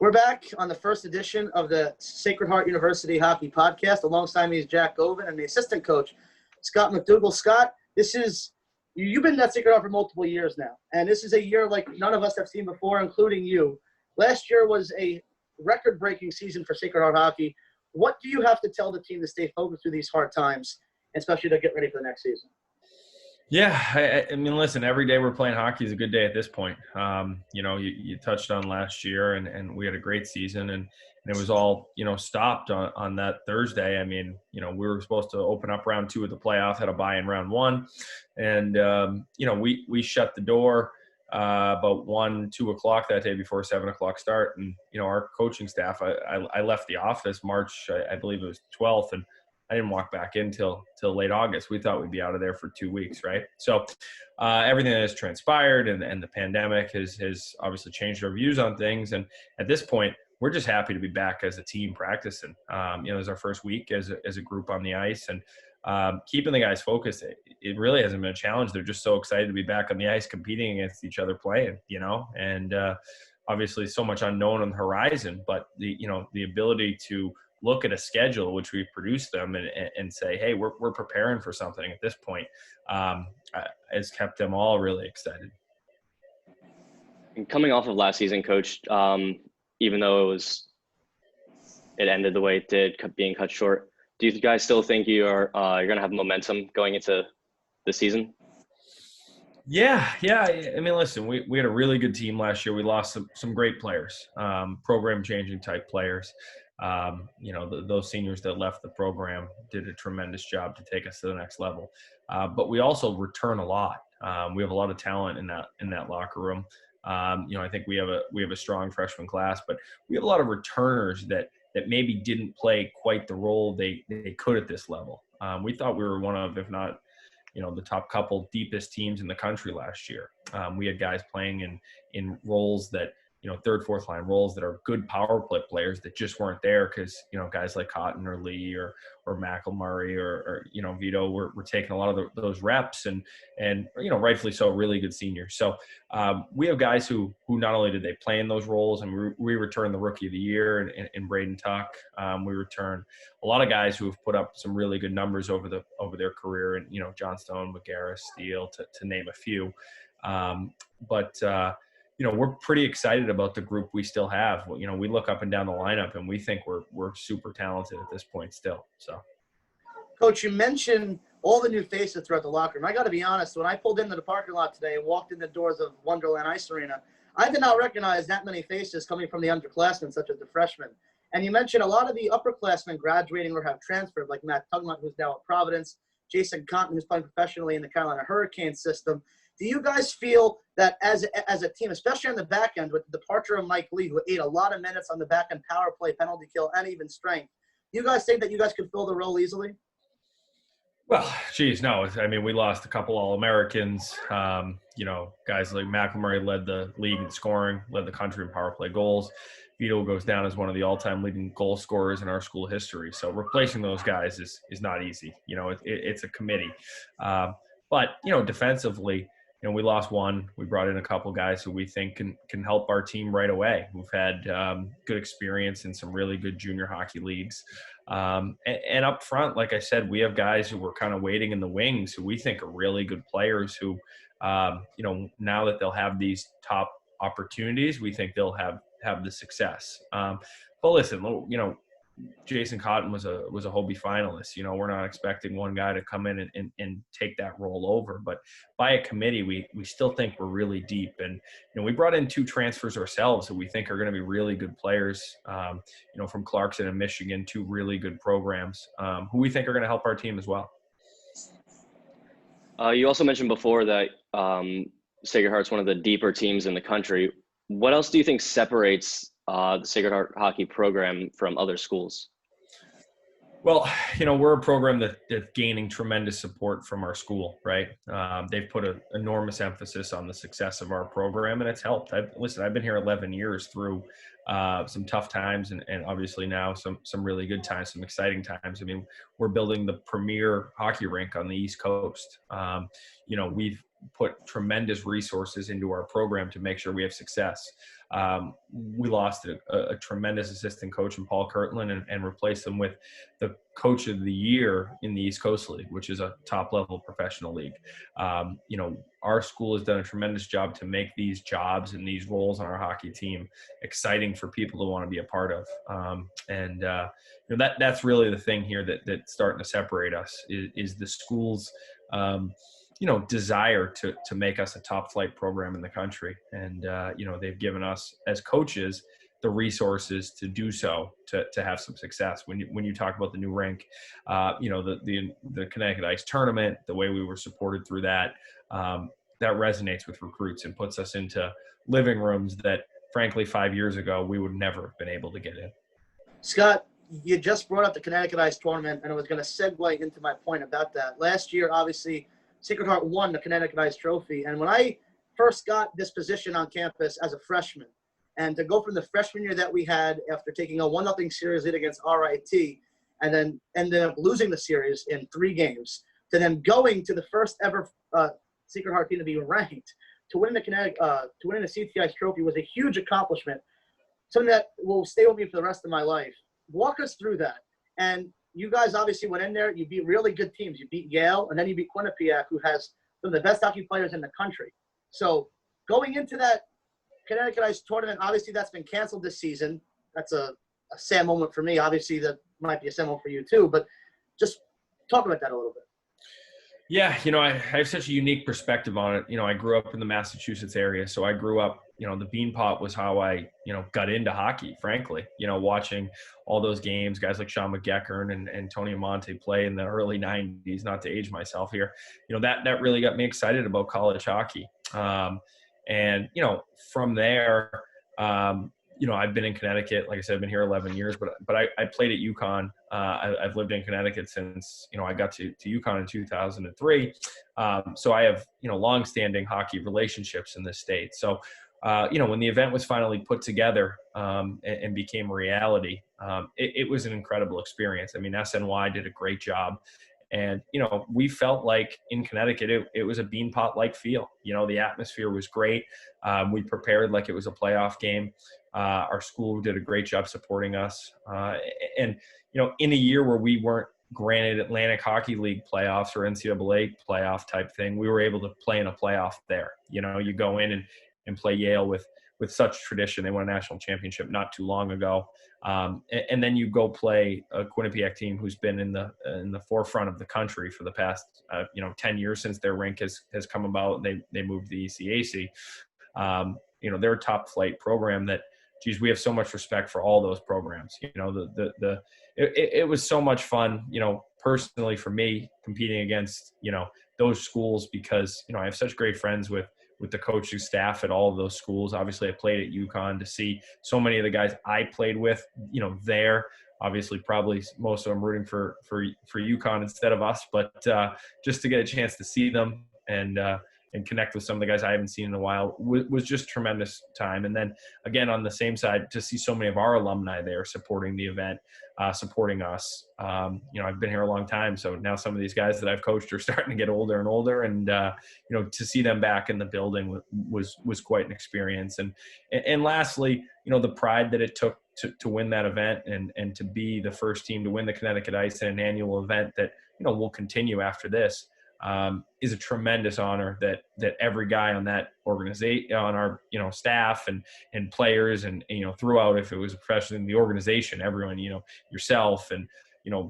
We're back on the first edition of the Sacred Heart University Hockey Podcast. Alongside me is Jack Govan and the assistant coach, Scott McDougall. Scott, you've been at Sacred Heart for multiple years now, and this is a year like none of us have seen before, including you. Last year was a record-breaking season for Sacred Heart Hockey. What do you have to tell the team to stay focused through these hard times, especially to get ready for the next season? Yeah, I mean, listen, every day we're playing hockey is a good day at this point. You touched on last year, and we had a great season, and it was all, stopped on that Thursday. I mean, we were supposed to open up round 2 of the playoff, had a bye in round 1, and, we shut the door about 1-2 o'clock that day before 7 o'clock start. And, our coaching staff, I left the office March, I believe it was 12th, and I didn't walk back in till late August. We thought we'd be out of there for 2 weeks, right? So everything that has transpired and the pandemic has obviously changed our views on things. And at this point, we're just happy to be back as a team practicing. It was our first week as a group on the ice, and keeping the guys focused. It really hasn't been a challenge. They're just so excited to be back on the ice, competing against each other, playing. And obviously so much unknown on the horizon, but the ability to look at a schedule, which we've produced them, and say, hey, we're preparing for something at this point, has kept them all really excited. And coming off of last season, Coach, even though it ended the way it did, being cut short, do you guys still think you're going to have momentum going into the season? Yeah. I mean, listen, we had a really good team last year. We lost some great players, program-changing type players. Those seniors that left the program did a tremendous job to take us to the next level. But we also return a lot. We have a lot of talent in that locker room. I think we have a strong freshman class, but we have a lot of returners that maybe didn't play quite the role they could at this level. We thought we were one of, if not, the top couple deepest teams in the country last year. We had guys playing in roles that, third, fourth line roles that are good power play players that just weren't there because, guys like Cotton or Lee or McElmurray or Vito were taking a lot of those reps and rightfully so, really good seniors. So we have guys who not only did they play in those roles, and we return the Rookie of the Year in Braden Tuck. We return a lot of guys who have put up some really good numbers over their career, and Johnstone, McGarris, Steele, to name a few. We're pretty excited about the group we still have. We look up and down the lineup, and we think we're super talented at this point still. So, Coach, you mentioned all the new faces throughout the locker room. I got to be honest, when I pulled into the parking lot today and walked in the doors of Wonderland Ice Arena, I did not recognize that many faces coming from the underclassmen, such as the freshmen. And you mentioned a lot of the upperclassmen graduating or have transferred, like Matt Tugmunt, who's now at Providence, Jason Compton, who's playing professionally in the Carolina Hurricanes system. Do you guys feel that as a team, especially on the back end with the departure of Mike Lee, who ate a lot of minutes on the back end, power play, penalty kill, and even strength, do you guys think that you guys could fill the role easily? Well, geez, no. I mean, we lost a couple All-Americans. Guys like McElmurray led the league in scoring, led the country in power play goals. Vito goes down as one of the all-time leading goal scorers in our school history. So replacing those guys is not easy. It's a committee. But defensively, we lost one. We brought in a couple guys who we think can help our team right away, who've had good experience in some really good junior hockey leagues. And up front, like I said, we have guys who were kind of waiting in the wings who we think are really good players who, now that they'll have these top opportunities, we think they'll have the success. But listen, Jason Cotton was a Hobie finalist. We're not expecting one guy to come in and take that role over, but by a committee, we still think we're really deep. And, we brought in 2 transfers ourselves who we think are going to be really good players, from Clarkson and Michigan, 2 really good programs, who we think are going to help our team as well. You also mentioned before that Sacred Heart's one of the deeper teams in the country. What else do you think separates the Sacred Heart hockey program from other schools? Well, we're a program that's gaining tremendous support from our school, right? They've put an enormous emphasis on the success of our program, and it's helped. I've been here 11 years through some tough times and obviously now some really good times, some exciting times. I mean, we're building the premier hockey rink on the East Coast. put tremendous resources into our program to make sure we have success. We lost a tremendous assistant coach in Paul Kirtland and replaced him with the coach of the year in the East Coast League, which is a top level professional league. Our school has done a tremendous job to make these jobs and these roles on our hockey team exciting for people to want to be a part of. That's really the thing here that's starting to separate us is the school's desire to make us a top flight program in the country. And, they've given us as coaches the resources to do so, to have some success. When you talk about the new rink, the Connecticut Ice tournament, the way we were supported through that, that resonates with recruits and puts us into living rooms that frankly 5 years ago we would never have been able to get in. Scott, you just brought up the Connecticut Ice tournament, and I was going to segue into my point about that. Last year, obviously, Sacred Heart won the Connecticut Ice Trophy. And when I first got this position on campus as a freshman, and to go from the freshman year that we had after taking a 1-0 series lead against RIT, and then ended up losing the series in 3 games, to then going to the first ever Sacred Heart team to be ranked, to win the CT Ice Trophy was a huge accomplishment, something that will stay with me for the rest of my life. Walk us through that. And you guys obviously went in there. You beat really good teams. You beat Yale, and then you beat Quinnipiac, who has some of the best hockey players in the country. So going into that Connecticut Ice tournament, obviously that's been canceled this season. That's a sad moment for me. Obviously that might be a sad moment for you too, but just talk about that a little bit. Yeah, I have such a unique perspective on it. I grew up in the Massachusetts area, so I grew up, the Beanpot was how I, got into hockey, frankly, watching all those games, guys like Sean McGeckern and Tony Amonte play in the early 90s, not to age myself here. That really got me excited about college hockey. And from there, I've been in Connecticut. Like I said, I've been here 11 years, but I played at UConn. I've lived in Connecticut since, I got to UConn in 2003. So I have, longstanding hockey relationships in this state. So, when the event was finally put together and became a reality, it was an incredible experience. I mean, SNY did a great job. And, we felt like in Connecticut, it was a Beanpot-like feel. The atmosphere was great. We prepared like it was a playoff game. Our school did a great job supporting us. And, in a year where we weren't granted Atlantic Hockey League playoffs or NCAA playoff type thing, we were able to play in a playoff there. You go in and play Yale with such tradition. They won a national championship not too long ago. And then you go play a Quinnipiac team who's been in the forefront of the country for the past 10 years since their rink has come about. They moved to the ECAC. They're a top flight program that, geez, we have so much respect for all those programs. It was so much fun, personally for me competing against, those schools because, I have such great friends with the coaching staff at all of those schools. Obviously I played at UConn. To see so many of the guys I played with, there, obviously probably most of them rooting for UConn instead of us, but just to get a chance to see them and connect with some of the guys I haven't seen in a while was just tremendous time. And then again, on the same side, to see so many of our alumni there supporting the event, supporting us. I've been here a long time, so now some of these guys that I've coached are starting to get older and older, and to see them back in the building was quite an experience. And lastly, the pride that it took to win that event and to be the first team to win the Connecticut Ice in an annual event that will continue after this. Is a tremendous honor that every guy on that organization, on our staff and players and throughout, if it was a professional in the organization, everyone yourself and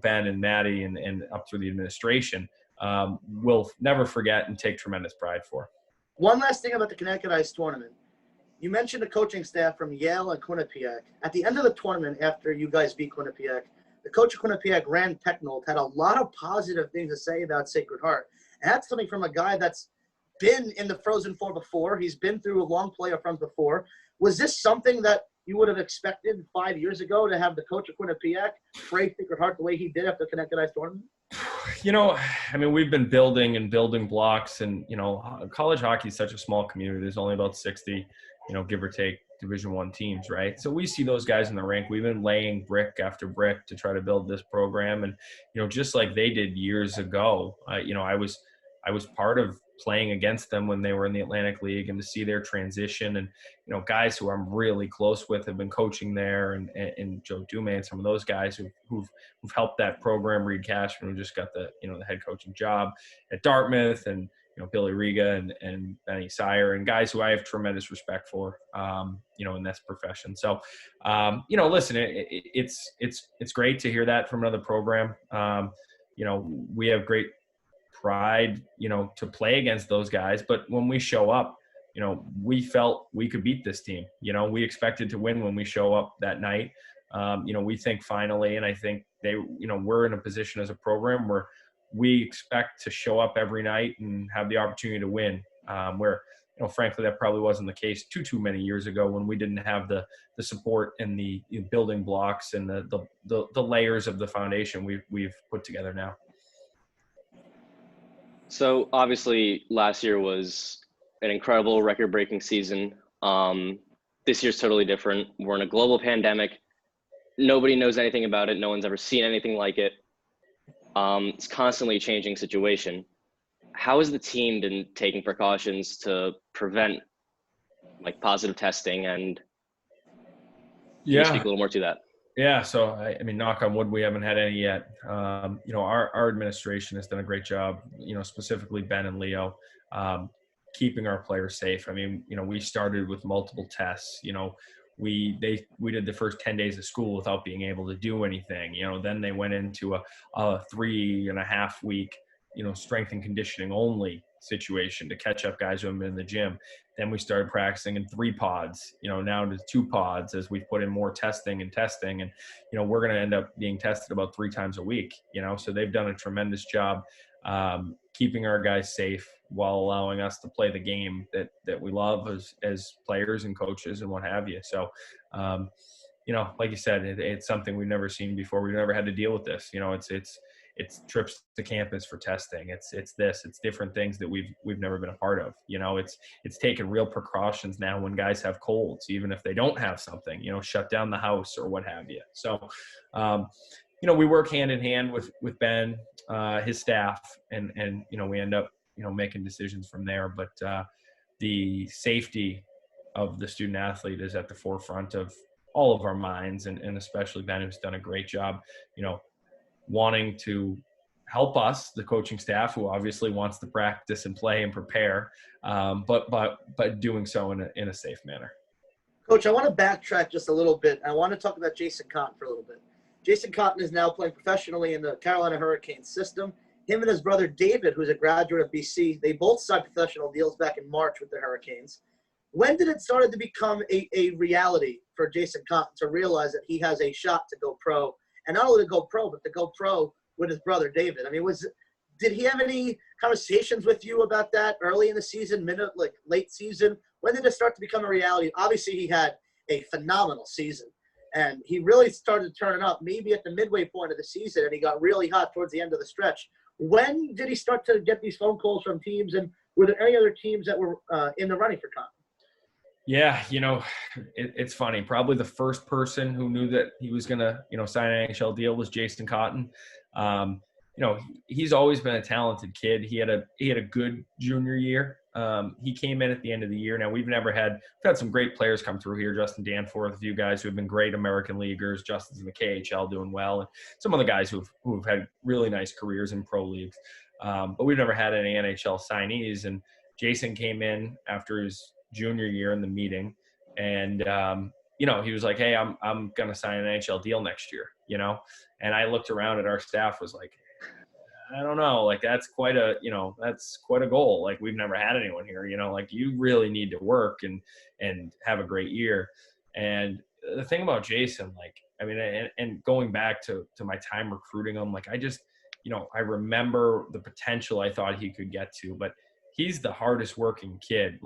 Ben and Maddie and up through the administration will never forget and take tremendous pride for. One last thing about the Connecticut Ice tournament. You mentioned the coaching staff from Yale and Quinnipiac. At the end of the tournament, after you guys beat Quinnipiac, the coach of Quinnipiac, Rand Pecknold, had a lot of positive things to say about Sacred Heart. And that's coming from a guy that's been in the Frozen Four before. He's been through a long playoff runs before. Was this something that you would have expected 5 years ago to have the coach of Quinnipiac praise Sacred Heart the way he did after the Connecticut Ice tournament? We've been building blocks, and, college hockey is such a small community. There's only about 60, give or take, Division I teams, right? So we see those guys in the rink. We've been laying brick after brick to try to build this program. And, just like they did years ago, I was part of playing against them when they were in the Atlantic League, and to see their transition. And, you know, guys who I'm really close with have been coaching there, and Joe Dume and some of those guys who've helped that program. Reed Cashman, who just got the head coaching job at Dartmouth, and, you know, Billy Riga and Benny Sire, and guys who I have tremendous respect for, in this profession. So, listen, it's great to hear that from another program. We have great pride, to play against those guys. But when we show up, we felt we could beat this team. We expected to win when we show up that night. We think finally, and I think we're in a position as a program where we expect to show up every night and have the opportunity to win, where, frankly, that probably wasn't the case too many years ago, when we didn't have the support and the building blocks and the layers of the foundation we've put together now. So obviously last year was an incredible record-breaking season. This year's totally different. We're in a global pandemic. Nobody knows anything about it. No one's ever seen anything like it. It's constantly a changing situation. How has the team been taking precautions to prevent positive testing, and can you speak a little more to that? Yeah. So, I mean, knock on wood, we haven't had any yet. Our administration has done a great job, specifically Ben and Leo, keeping our players safe. I mean, we started with multiple tests. We did the first 10 days of school without being able to do anything. Then they went into a 3.5 week, strength and conditioning only situation to catch up guys who have been in the gym. Then we started practicing in 3 pods, now to 2 pods, as we've put in more testing. And, we're going to end up being tested about 3 times a week, so they've done a tremendous job keeping our guys safe while allowing us to play the game that we love as players and coaches and what have you. So, like you said, it's something we've never seen before. We've never had to deal with this. It's trips to campus for testing. It's different things that we've never been a part of. It's taken real precautions now when guys have colds, even if they don't have something, shut down the house or what have you. So, we work hand in hand with Ben, his staff, and we end up, making decisions from there. But the safety of the student athlete is at the forefront of all of our minds, and especially Ben, who's done a great job, wanting to help us, the coaching staff, who obviously wants to practice and play and prepare, but doing so in a safe manner. Coach, I want to backtrack just a little bit. I want to talk about Jason Cotton for a little bit. Jason Cotton is now playing professionally in the Carolina Hurricanes system. Him and his brother David, who's a graduate of BC, they both signed professional deals back in March with the Hurricanes. When did it start to become a reality for Jason Cotton to realize that he has a shot to go pro? And not only to go pro, but to go pro with his brother David. I mean, did he have any conversations with you about that early in the season, late season? When did it start to become a reality? Obviously, he had a phenomenal season, and he really started turning up maybe at the midway point of the season, and he got really hot towards the end of the stretch. When did he start to get these phone calls from teams, and were there any other teams that were in the running for Cotton? Yeah, it's funny. Probably the first person who knew that he was going to, sign an NHL deal was Jason Cotton. He's always been a talented kid. He had a good junior year. He came in at the end of the year. Now, we've had some great players come through here. Justin Danforth, a few guys who have been great American leaguers. Justin's in the KHL doing well, and some of the guys who've had really nice careers in pro leagues. But we've never had any NHL signees. And Jason came in after his junior year in the meeting, and he was like, "Hey, I'm gonna sign an NHL deal next year," And I looked around at our staff, was like, I don't know, that's quite a goal. We've never had anyone here, you really need to work and have a great year. And the thing about Jason, and going back to my time recruiting him, I remember the potential I thought he could get to, but he's the hardest working kid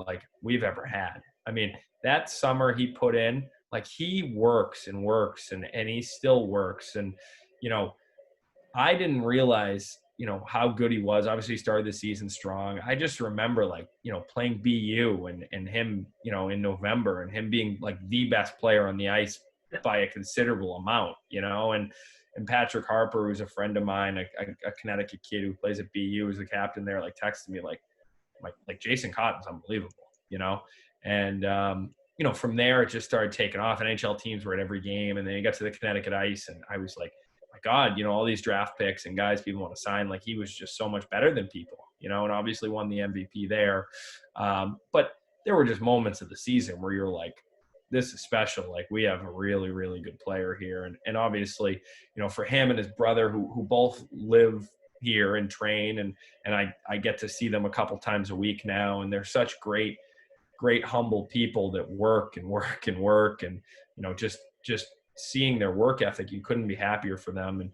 we've ever had. I mean, that summer he put in, he works and works and he still works. And, I didn't realize, how good he was. Obviously he started the season strong. I just remember playing BU and him, in November, and him being the best player on the ice by a considerable amount, and Patrick Harper, who's a friend of mine, a Connecticut kid who plays at BU, is the captain there, texted me like Jason Cotton's unbelievable, and from there it just started taking off. NHL teams were at every game, and then you got to the Connecticut Ice, and I was like, my God, all these draft picks and guys people want to sign. Like, he was just so much better than people, and obviously won the MVP there. But there were just moments of the season where you're like, this is special. Like, we have a really, really good player here. And obviously, for him and his brother who both live here and train, and I get to see them a couple times a week now. And they're such great, humble people that work and work and work. And, just seeing their work ethic, you couldn't be happier for them. And,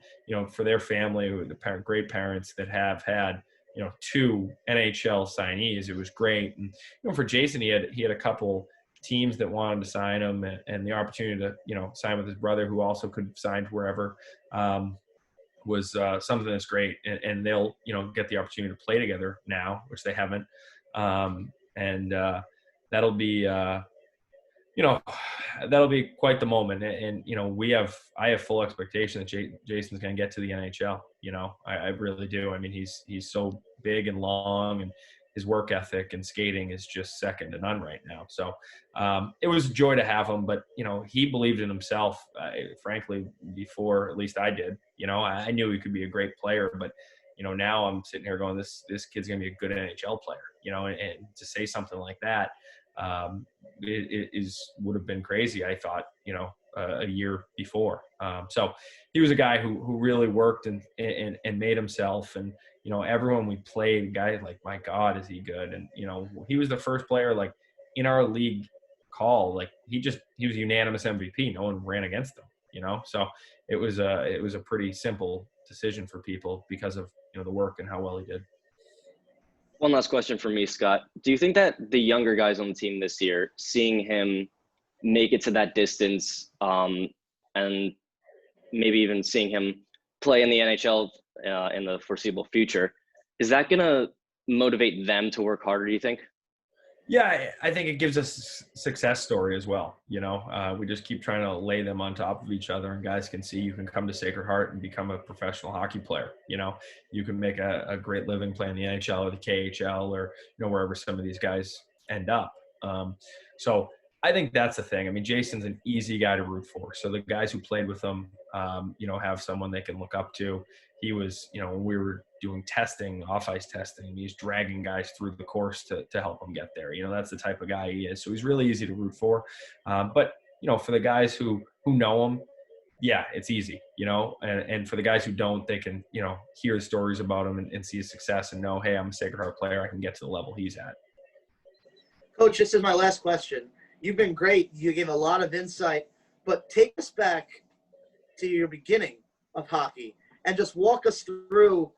for their family, the great parents that have had, 2 NHL signees, it was great. And, for Jason, he had a couple teams that wanted to sign him, and the opportunity to, sign with his brother, who also could have signed wherever, was something that's great. And they'll, get the opportunity to play together now, which they haven't. And that'll be, that'll be quite the moment. And, I have full expectation that Jason's going to get to the NHL. I really do. I mean, he's so big and long, and his work ethic and skating is just second to none right now. So it was a joy to have him, but, he believed in himself, frankly, before at least I did. I knew he could be a great player, but, now I'm sitting here going, this kid's going to be a good NHL player, and to say something like that, it would have been crazy, I thought, a year before. So he was a guy who really worked and made himself. And, everyone we played, guy, like, my God, is he good? And, he was the first player, like, in our league call, like, he was unanimous MVP. No one ran against him, so it was a pretty simple decision for people because of, the work and how well he did. One last question for me, Scott. Do you think that the younger guys on the team this year, seeing him make it to that distance, and maybe even seeing him play in the NHL in the foreseeable future, is that going to motivate them to work harder, do you think? Yeah, I think it gives us a success story as well. We just keep trying to lay them on top of each other, and guys can see you can come to Sacred Heart and become a professional hockey player. You can make a great living playing the NHL or the KHL or, wherever some of these guys end up. So I think that's the thing. I mean, Jason's an easy guy to root for. So the guys who played with him, have someone they can look up to. He was, when we were doing testing, off-ice testing, he's dragging guys through the course to help them get there. That's the type of guy he is. So he's really easy to root for. But, for the guys who know him, yeah, it's easy, and for the guys who don't, they can, hear the stories about him and see his success and know, hey, I'm a Sacred Heart player. I can get to the level he's at. Coach, this is my last question. You've been great. You gave a lot of insight, but take us back to your beginning of hockey and just walk us through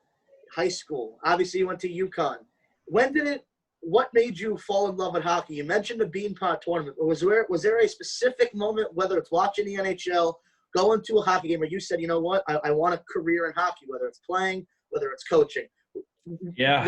high school. Obviously, you went to UConn. What made you fall in love with hockey? You mentioned the Beanpot tournament. Was there a specific moment, whether it's watching the NHL, going to a hockey game, where you said, you know what, I want a career in hockey, whether it's playing, whether it's coaching? Yeah.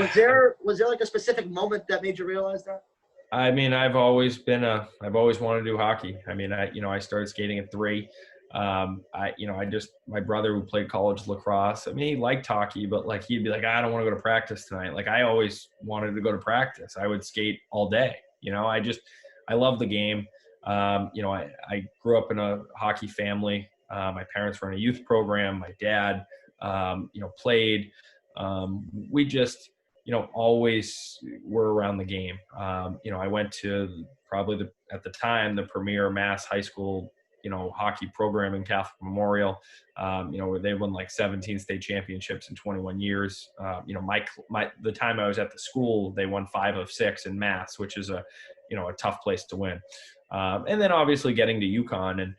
Was there like a specific moment that made you realize that? I mean, I've always wanted to do hockey. I mean, I started skating at 3. My brother who played college lacrosse, I mean, he liked hockey, but like, he'd be like, I don't want to go to practice tonight. Like, I always wanted to go to practice. I would skate all day. I love the game. I grew up in a hockey family. My parents were in a youth program. My dad, played. We just, always were around the game. I went to probably at the time, the premier mass high school, hockey program in Catholic Memorial, where they won like 17 state championships in 21 years. The time I was at the school, they won 5 of 6 in mass, which is a tough place to win. And then obviously getting to UConn and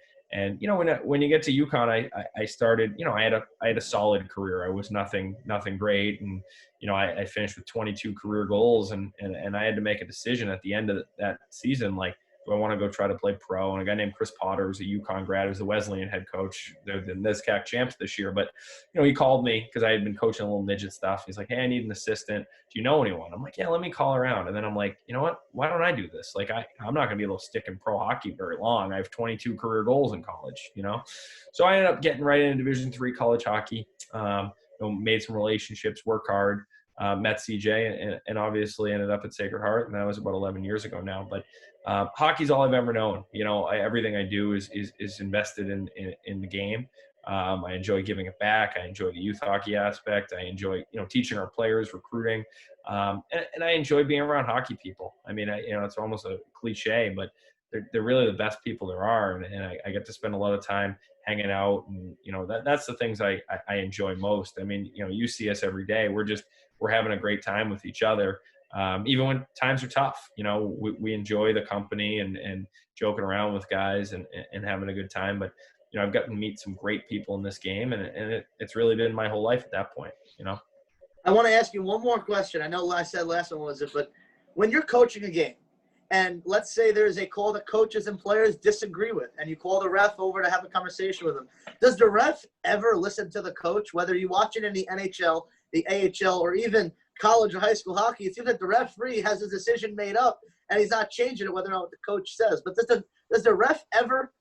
when you get to UConn, I started, I had a solid career. I was nothing great. And, I finished with 22 career goals and I had to make a decision at the end of that season, like, do I want to go try to play pro? And a guy named Chris Potter was a UConn grad, who's the Wesleyan head coach. They're the NESCAC champs this year. But, he called me because I had been coaching a little midget stuff. He's like, hey, I need an assistant. Do you know anyone? I'm like, yeah, let me call around. And then I'm like, you know what? Why don't I do this? Like, I'm not going to be able to stick in pro hockey very long. I have 22 career goals in college, So I ended up getting right into Division III college hockey, made some relationships, work hard. met CJ and obviously ended up at Sacred Heart, and that was about 11 years ago now. But hockey's all I've ever known. Everything I do is invested in the game. I enjoy giving it back. I enjoy the youth hockey aspect. I enjoy, teaching our players, recruiting, and I enjoy being around hockey people. I mean, it's almost a cliche, but they're really the best people there are, and I get to spend a lot of time hanging out, and that's the things I enjoy most. I mean, you see us every day. We're having a great time with each other, even when times are tough. We enjoy the company and joking around with guys and having a good time. But I've gotten to meet some great people in this game, and it's really been my whole life at that point. I want to ask you one more question. I know I said last one was it, but when you're coaching a game, and let's say there's a call that coaches and players disagree with, and you call the ref over to have a conversation with them, does the ref ever listen to the coach? Whether you watch it in the NHL, the AHL, or even college or high school hockey, it seems that the referee has his decision made up, and he's not changing it whether or not what the coach says. But does the ref ever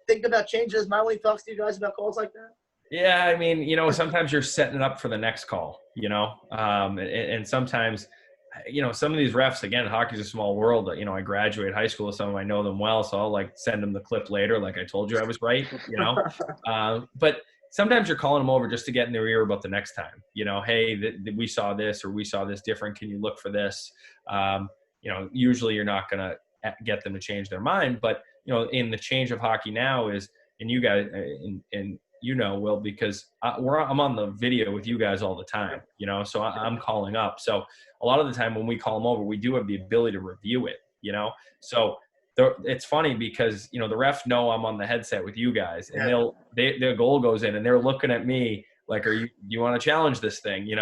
think about changing his mind when he talks to you guys about calls like that? Yeah, I mean, sometimes you're setting it up for the next call, and sometimes – some of these refs, again, hockey's a small world. I graduated high school with some of them. I know them well, so I'll send them the clip later. Like I told you I was right, But sometimes you're calling them over just to get in their ear about the next time. Hey, we saw this, or we saw this different. Can you look for this? Usually you're not going to get them to change their mind. But, in the change of hockey now is, and you guys, and Will, because I'm on the video with you guys all the time, so I'm calling up. So a lot of the time when we call them over, we do have the ability to review it, So it's funny because, the refs know I'm on the headset with you guys, and their goal goes in and they're looking at me like, you want to challenge this thing, and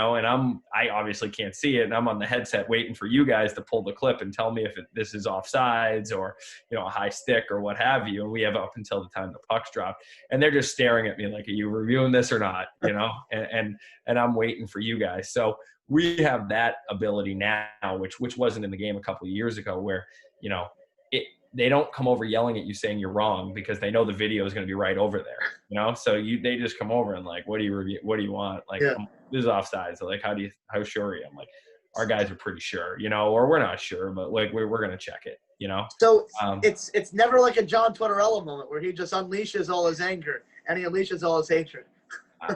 I obviously can't see it, and I'm on the headset waiting for you guys to pull the clip and tell me if this is offsides or, a high stick or what have you. And we have up until the time the puck's dropped, and they're just staring at me like, are you reviewing this or not? And I'm waiting for you guys. So we have that ability now, which wasn't in the game a couple of years ago, where, they don't come over yelling at you saying you're wrong, because they know the video is going to be right over there, so they just come over and like, what do you review? What do you want? Like, this is offsides. So like, how sure are you? I'm like, our guys are pretty sure, or we're not sure, but like, we're going to check it, So it's never like a John Tortorella moment where he just unleashes all his anger and he unleashes all his hatred.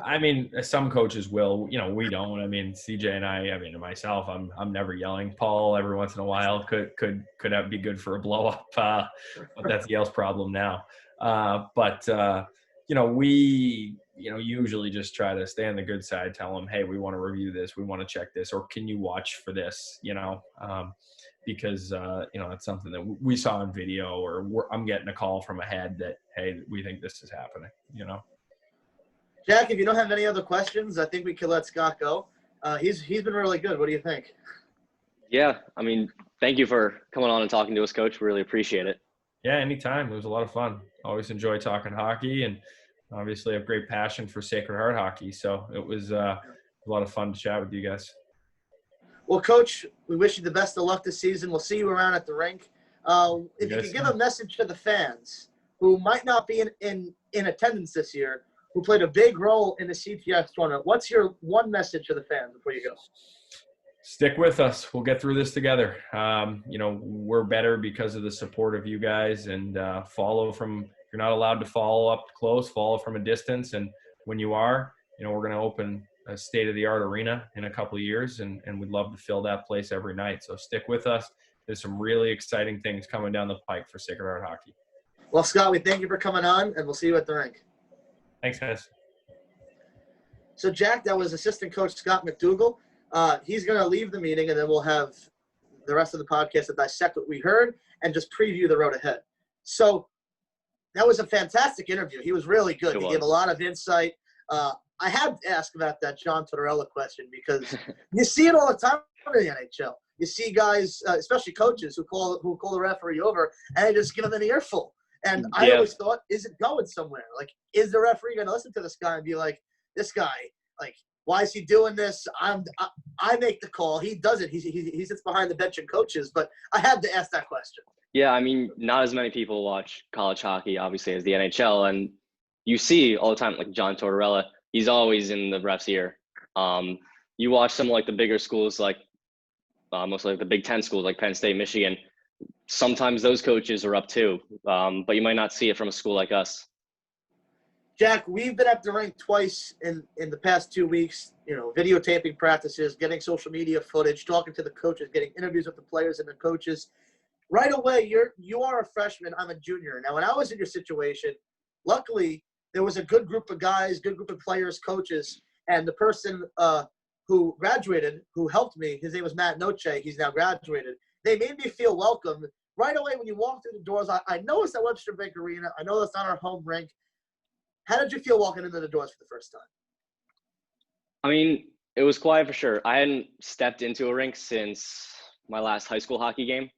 I mean, some coaches will, we don't. I mean, CJ and I mean, myself, I'm never yelling. Paul, every once in a while, could be good for a blow up, but that's Yale's problem now. We, usually just try to stay on the good side, tell them, hey, we want to review this, we want to check this, or can you watch for this, because, it's something that we saw on video, or I'm getting a call from a head that, hey, we think this is happening, Jack, if you don't have any other questions, I think we could let Scott go. He's been really good. What do you think? Yeah, I mean, thank you for coming on and talking to us, Coach. We really appreciate it. Yeah, anytime. It was a lot of fun. Always enjoy talking hockey, and obviously have great passion for Sacred Heart hockey. So it was a lot of fun to chat with you guys. Well, Coach, we wish you the best of luck this season. We'll see you around at the rink. If you could give a message to the fans who might not be in attendance this year, who played a big role in the CTX tournament, what's your one message to the fans before you go? Stick with us. We'll get through this together. We're better because of the support of you guys, and follow from, if you're not allowed to follow up close, follow from a distance. And when you are, we're going to open a state-of-the-art arena in a couple of years, and we'd love to fill that place every night. So stick with us. There's some really exciting things coming down the pike for Sacred Heart hockey. Well, Scott, we thank you for coming on, and we'll see you at the rink. Thanks, guys. So, Jack, that was assistant coach Scott McDougall. He's going to leave the meeting, and then we'll have the rest of the podcast to dissect what we heard and just preview the road ahead. So that was a fantastic interview. He was really good. He gave a lot of insight. I had to ask about that John Tortorella question, because you see it all the time in the NHL. You see guys, especially coaches, who call the referee over and they just give him an earful. And I always thought, is it going somewhere? Like, is the referee going to listen to this guy and be like, this guy, like, why is he doing this? I make the call. He does it. He sits behind the bench and coaches. But I had to ask that question. Yeah, I mean, not as many people watch college hockey, obviously, as the NHL. And you see all the time, like John Tortorella, he's always in the ref's ear. you watch some like the bigger schools, like mostly like the Big Ten schools, like Penn State, Michigan. Sometimes those coaches are up too, but you might not see it from a school like us. Jack, we've been at the rink twice in the past 2 weeks, videotaping practices, getting social media footage, talking to the coaches, getting interviews with the players and the coaches. Right away, you are a freshman. I'm a junior. Now, when I was in your situation, luckily, there was a good group of guys, good group of players, coaches, and the person who graduated, who helped me, his name was Matt Noche. He's now graduated. They made me feel welcome. Right away, when you walk through the doors, I know it's at Webster Bank Arena. I know that's not our home rink. How did you feel walking into the doors for the first time? I mean, it was quiet for sure. I hadn't stepped into a rink since my last high school hockey game.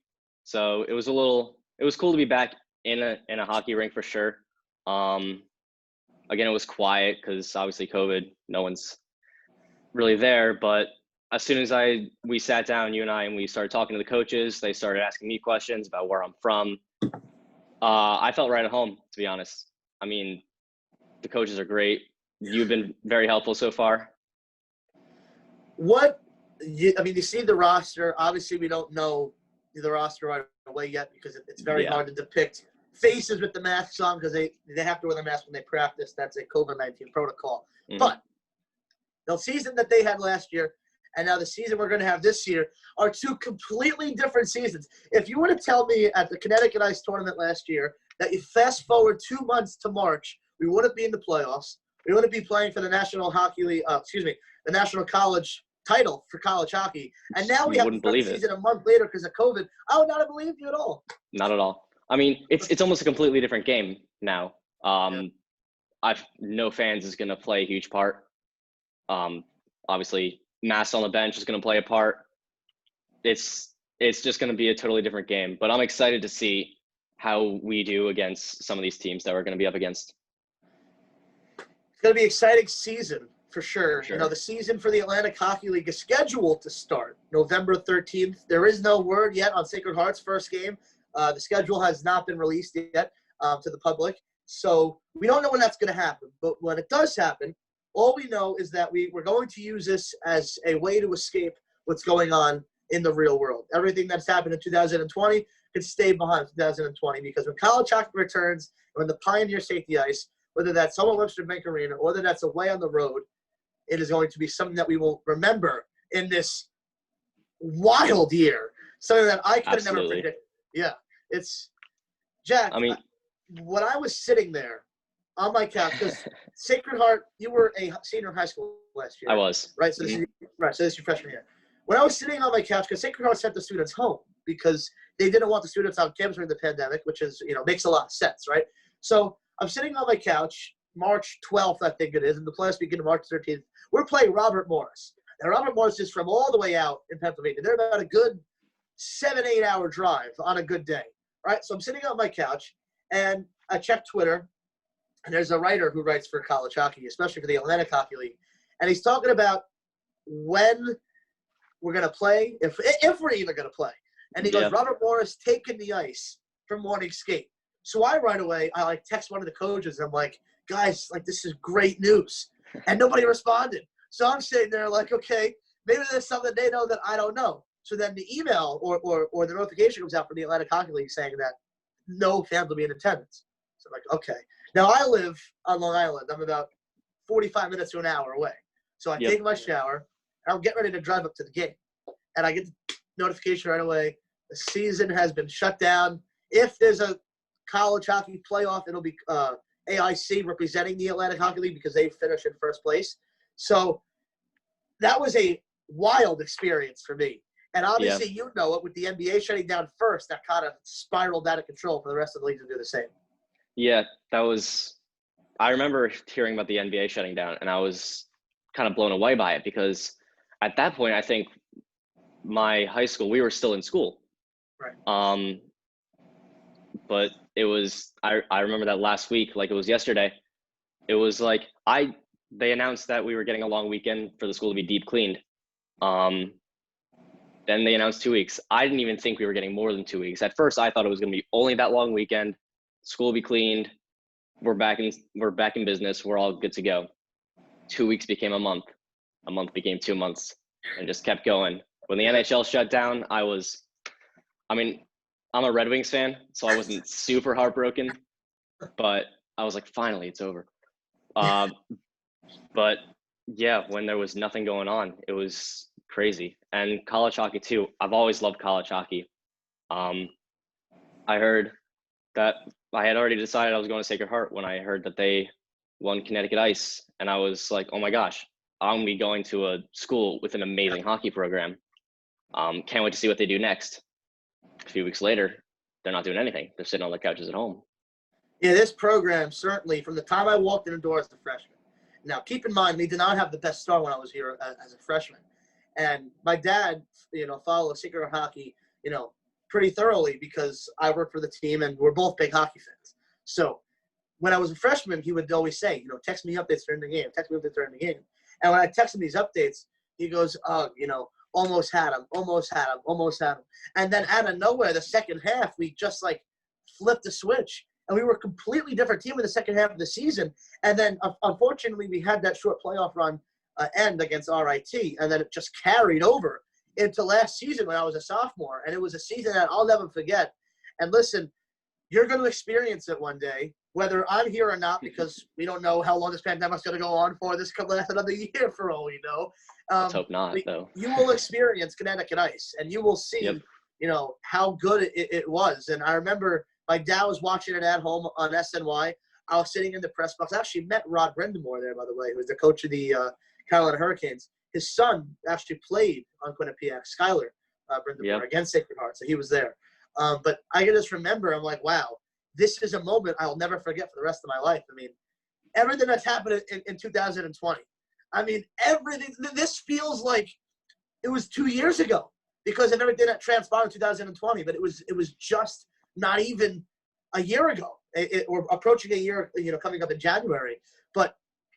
So it was cool to be back in a hockey rink for sure. Again, it was quiet because obviously COVID, no one's really there. But as soon as we sat down, you and I, and we started talking to the coaches, they started asking me questions about where I'm from. I felt right at home, to be honest. I mean, the coaches are great. You've been very helpful so far. You see the roster. Obviously, we don't know the roster right away yet because it's very hard to depict faces with the masks on because they have to wear the mask when they practice. That's a COVID-19 protocol. Mm-hmm. But the season that they had last year and now the season we're going to have this year are two completely different seasons. If you were to tell me at the Connecticut Ice tournament last year that you fast forward 2 months to March, we wouldn't be in the playoffs. We wouldn't be playing for the National Hockey League, the National College title for college hockey. And now we have to start the season a month later because of COVID. I would not have believed you at all. Not at all. I mean, it's almost a completely different game now. No fans is going to play a huge part. Obviously, masks on the bench is going to play a part. It's just going to be a totally different game. But I'm excited to see how we do against some of these teams that we're going to be up against. It's going to be an exciting season for sure. The season for the Atlantic Hockey League is scheduled to start November 13th. There is no word yet on Sacred Heart's first game. The schedule has not been released yet to the public. So we don't know when that's going to happen. But when it does happen, all we know is that we're going to use this as a way to escape what's going on in the real world. Everything that's happened in 2020 can stay behind 2020 because when college hockey returns, when the Pioneers take the ice, whether that's home at Webster Bank Arena or whether that's away on the road, it is going to be something that we will remember in this wild year. Something that I could have never predicted. Yeah, it's Jack. I mean, when I was sitting there on my couch, because Sacred Heart, you were a senior in high school last year. I was. Right. So this is your freshman year. When I was sitting on my couch, because Sacred Heart sent the students home because they didn't want the students on campus during the pandemic, which is makes a lot of sense, right? So I'm sitting on my couch, March 12th, I think it is, and the playoffs begin March 13th. We're playing Robert Morris. Now, Robert Morris is from all the way out in Pennsylvania. They're about a good 7-8 hour drive on a good day, right? So I'm sitting on my couch, and I check Twitter, and there's a writer who writes for college hockey, especially for the Atlantic Hockey League, and he's talking about when we're going to play, if we're even going to play. And he goes, Robert Morris taking the ice for morning skate. So I right away, I text one of the coaches, and I'm like, guys, this is great news. And nobody responded. So I'm sitting there okay, maybe there's something they know that I don't know. So then the email or the notification comes out from the Atlantic Hockey League saying that no fans will be in attendance. So I'm like, okay. Now I live on Long Island. I'm about 45 minutes to an hour away. So I take my shower, and I'll get ready to drive up to the game. And I get the notification right away. The season has been shut down. If there's a college hockey playoff, it'll be AIC representing the Atlantic Hockey League because they finished in first place. So that was a wild experience for me. And obviously, you know it, with the NBA shutting down first, that kind of spiraled out of control for the rest of the league to do the same. Yeah, I remember hearing about the NBA shutting down, and I was kind of blown away by it because at that point, I think my high school, we were still in school. Right. But it was, I remember that last week, like it was yesterday. It was they announced that we were getting a long weekend for the school to be deep cleaned. Then they announced 2 weeks. I didn't even think we were getting more than 2 weeks. At first, I thought it was going to be only that long weekend. School will be cleaned. We're back in business. We're all good to go. 2 weeks became a month. A month became 2 months and just kept going. When the NHL shut down, I'm a Red Wings fan, so I wasn't super heartbroken, but I was like, finally, it's over. But yeah, when there was nothing going on, it was crazy. And college hockey too. I've always loved college hockey. I heard that I had already decided I was going to Sacred Heart when I heard that they won Connecticut Ice. And I was like, oh my gosh, I'm going to be going to a school with an amazing hockey program. Can't wait to see what they do next. A few weeks later, they're not doing anything. They're sitting on their couches at home. Yeah, this program, certainly, from the time I walked in the door as a freshman. Now, keep in mind, we did not have the best start when I was here as a freshman. And my dad, followed Sacred Heart Hockey, pretty thoroughly because I work for the team and we're both big hockey fans. So when I was a freshman, he would always say, text me updates during the game, text me updates during the game. And when I text him these updates, he goes, almost had him. And then out of nowhere, the second half, we just flipped the switch. And we were a completely different team in the second half of the season. And then, unfortunately, we had that short playoff run end against RIT. And then it just carried over into last season when I was a sophomore. And it was a season that I'll never forget. And listen, you're going to experience it one day, whether I'm here or not, because we don't know how long this pandemic's going to go on for. This could last another year for all we know. Let's hope not, though. You will experience Connecticut Ice, and you will see, how good it was. And I remember my dad was watching it at home on SNY. I was sitting in the press box. I actually met Rod Brindamore there, by the way, who was the coach of the Carolina Hurricanes. His son actually played on Quinnipiac, Skylar Brindamore, against Sacred Heart, so he was there. But I can just remember, I'm like, wow, this is a moment I'll never forget for the rest of my life. I mean, everything that's happened in 2020. I mean, everything. This feels like it was 2 years ago because of everything that transpired in 2020. But it was just not even a year ago. Or approaching a year, coming up in January. But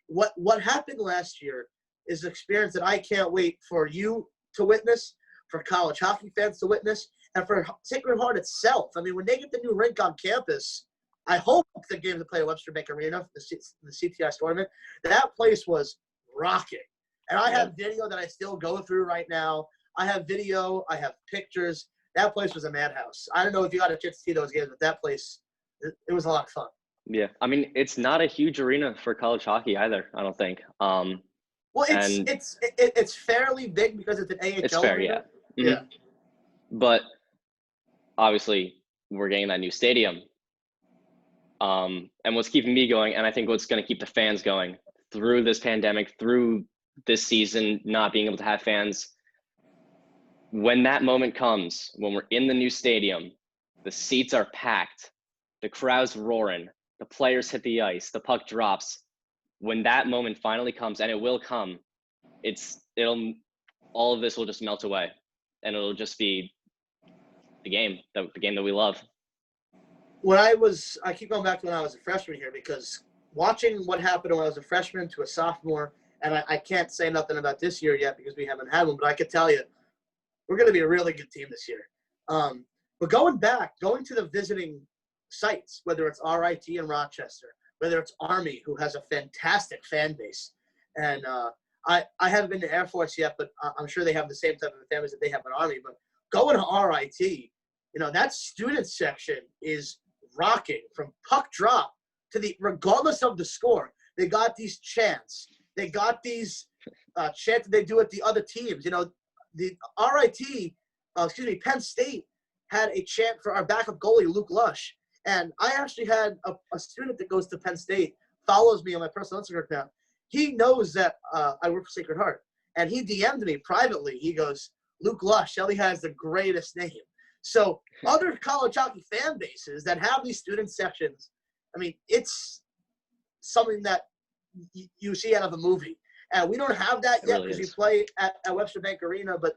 what happened last year is an experience that I can't wait for you to witness, for college hockey fans to witness, and for Sacred Heart itself. I mean, when they get the new rink on campus, I hope the game to play at Webster Bank Arena, the CTI tournament, that place was rocking. And I have video that I still go through right now. I have video. I have pictures. That place was a madhouse. I don't know if you got a chance to see those games, but that place, it was a lot of fun. Yeah. I mean, it's not a huge arena for college hockey either, I don't think. Well, it's fairly big because it's an AHL. It's fair, arena. Yeah. Mm-hmm. But obviously, we're getting that new stadium. And what's keeping me going, and I think what's going to keep the fans going through this pandemic, through this season, not being able to have fans, when that moment comes, when we're in the new stadium, the seats are packed, the crowd's roaring, the players hit the ice, the puck drops. When that moment finally comes, and it will come, all of this will just melt away, and it'll just be the game that we love. I keep going back to when I was a freshman here, because watching what happened when I was a freshman to a sophomore, and I can't say nothing about this year yet because we haven't had one, but I could tell you we're going to be a really good team this year. But going to the visiting sites, whether it's RIT in Rochester, whether it's Army, who has a fantastic fan base, and I haven't been to Air Force yet, but I'm sure they have the same type of fan base that they have in Army. But going to RIT, that student section is rocking from puck drop to regardless of the score. They got these chants. They got these chants that they do at the other teams. The Penn State had a chant for our backup goalie, Luke Lush. And I actually had a student that goes to Penn State, follows me on my personal Instagram account. He knows that I work for Sacred Heart. And he DM'd me privately. He goes, Luke Lush, Shelly has the greatest name. So other college hockey fan bases that have these student sections, I mean, it's something that you see out of a movie. And we don't have that yet because we play at Webster Bank Arena. But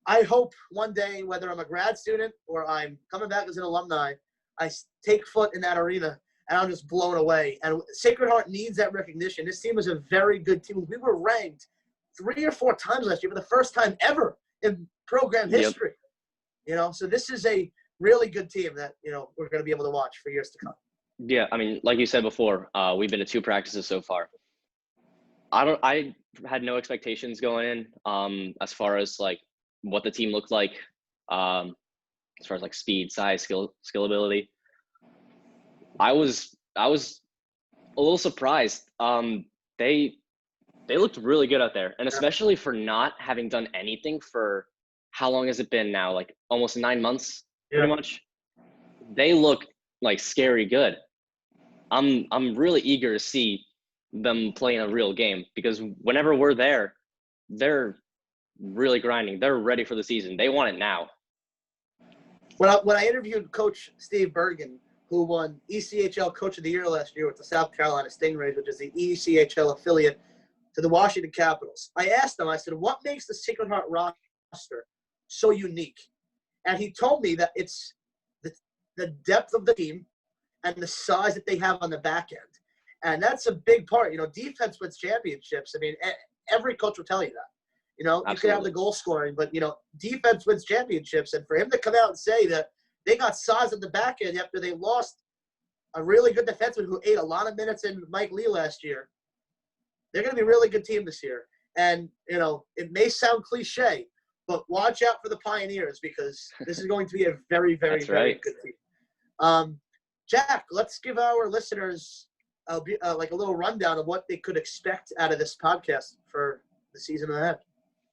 I hope one day, whether I'm a grad student or I'm coming back as an alumni, I take foot in that arena and I'm just blown away. And Sacred Heart needs that recognition. This team is a very good team. We were ranked 3 or 4 times last year for the first time ever in program history. So this is a really good team that, we're going to be able to watch for years to come. Yeah, I mean, like you said before, we've been to 2 practices so far. I had no expectations going in, as far as like what the team looked like, as far as like speed, size, skill ability. I was a little surprised. They looked really good out there, and especially for not having done anything for how long has it been now? Like almost 9 months, pretty much. They look like scary good. I'm really eager to see them playing a real game, because whenever we're there, they're really grinding. They're ready for the season. They want it now. When I interviewed Coach Steve Bergen, who won ECHL Coach of the Year last year with the South Carolina Stingrays, which is the ECHL affiliate to the Washington Capitals, I asked him, I said, what makes the Sacred Heart roster so unique? And he told me that it's the depth of the team and the size that they have on the back end. And that's a big part. Defense wins championships. I mean, every coach will tell you that. You can have the goal scoring, but, defense wins championships. And for him to come out and say that they got size on the back end after they lost a really good defenseman who ate a lot of minutes in Mike Lee last year, they're going to be a really good team this year. And, it may sound cliche, but watch out for the Pioneers, because this is going to be a very, very, very good team. Jack, let's give our listeners like a little rundown of what they could expect out of this podcast for the season ahead.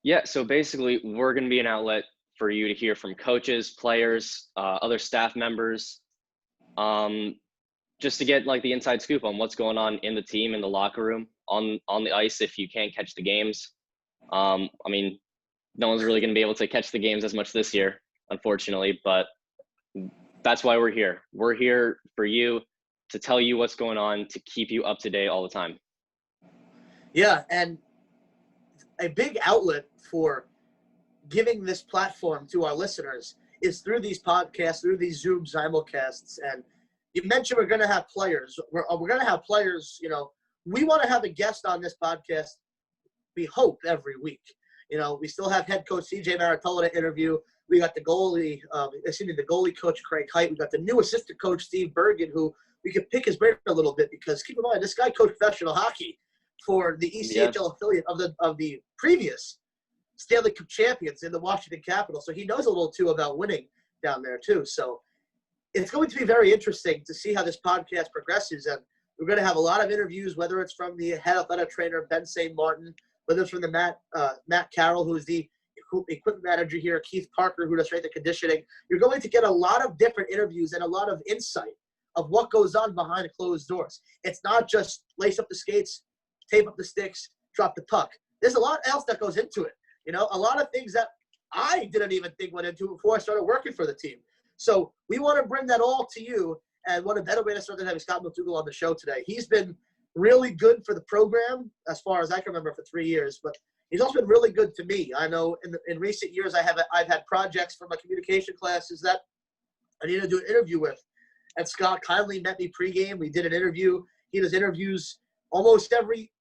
Yeah, so basically we're going to be an outlet for you to hear from coaches, players, other staff members, just to get like the inside scoop on what's going on in the team, in the locker room, on the ice if you can't catch the games. I mean, no one's really going to be able to catch the games as much this year, unfortunately, but that's why we're here. We're here for you, to tell you what's going on, to keep you up to date all the time. Yeah, and a big outlet for giving this platform to our listeners is through these podcasts, through these Zoom simulcasts. And you mentioned we're going to have players. We're going to have players, we want to have a guest on this podcast, we hope, every week. We still have head coach CJ Maritola to interview. We got the goalie coach, Craig Height. We got the new assistant coach, Steve Bergen, who we could pick his brain a little bit, because keep in mind, this guy coached professional hockey for the ECHL affiliate of the previous Stanley Cup champions in the Washington Capitals. So he knows a little too about winning down there too. So it's going to be very interesting to see how this podcast progresses. And we're going to have a lot of interviews, whether it's from the head athletic trainer, Ben St. Martin, whether it's from the Matt Carroll, who is the equipment manager here, Keith Parker, who does strength and conditioning. You're going to get a lot of different interviews and a lot of insight of what goes on behind closed doors. It's not just lace up the skates, tape up the sticks, drop the puck. There's a lot else that goes into it. A lot of things that I didn't even think went into it before I started working for the team. So we want to bring that all to you. And what a better way to start than having Scott McDougall on the show today. He's been really good for the program as far as I can remember for 3 years, but he's also been really good to me. I know in recent years I've had projects for my communication classes that I needed to do an interview with. And Scott kindly met me pregame. We did an interview. He does interviews almost every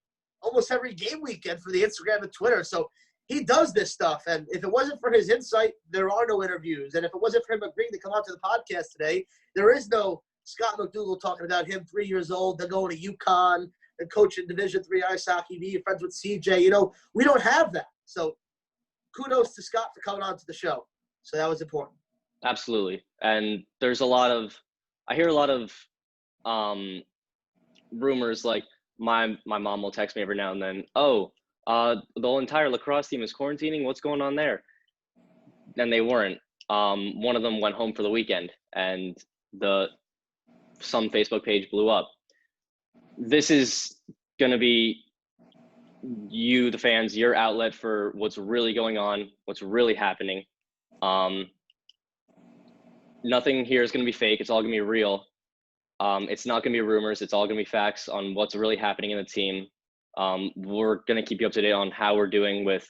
game weekend for the Instagram and Twitter. So he does this stuff. And if it wasn't for his insight, there are no interviews. And if it wasn't for him agreeing to come out to the podcast today, there is no Scott McDougall talking about him 3 years old, then going to UConn and coaching Division III ice hockey, being friends with CJ. We don't have that. So kudos to Scott for coming on to the show. So that was important. Absolutely. And there's I hear a lot of rumors, like my mom will text me every now and then, the entire lacrosse team is quarantining. What's going on there? And they weren't. One of them went home for the weekend, and some Facebook page blew up. This is going to be you, the fans, your outlet for what's really going on, what's really happening. Nothing here is going to be fake. It's all going to be real. It's not going to be rumors. It's all going to be facts on what's really happening in the team. We're going to keep you up to date on how we're doing with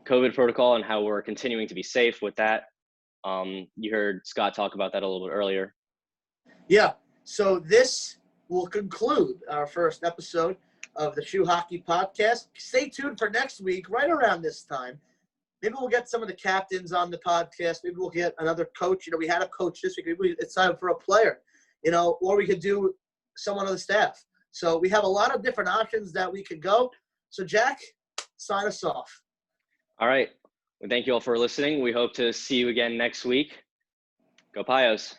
COVID protocol and how we're continuing to be safe with that. You heard Scott talk about that a little bit earlier. Yeah. So this will conclude our first episode of the SHU Hockey Podcast. Stay tuned for next week, right around this time. Maybe we'll get some of the captains on the podcast. Maybe we'll get another coach. We had a coach this week. Maybe it's time for a player, or we could do someone on the staff. So we have a lot of different options that we could go. So, Jack, sign us off. All right. Well, thank you all for listening. We hope to see you again next week. Go Pios.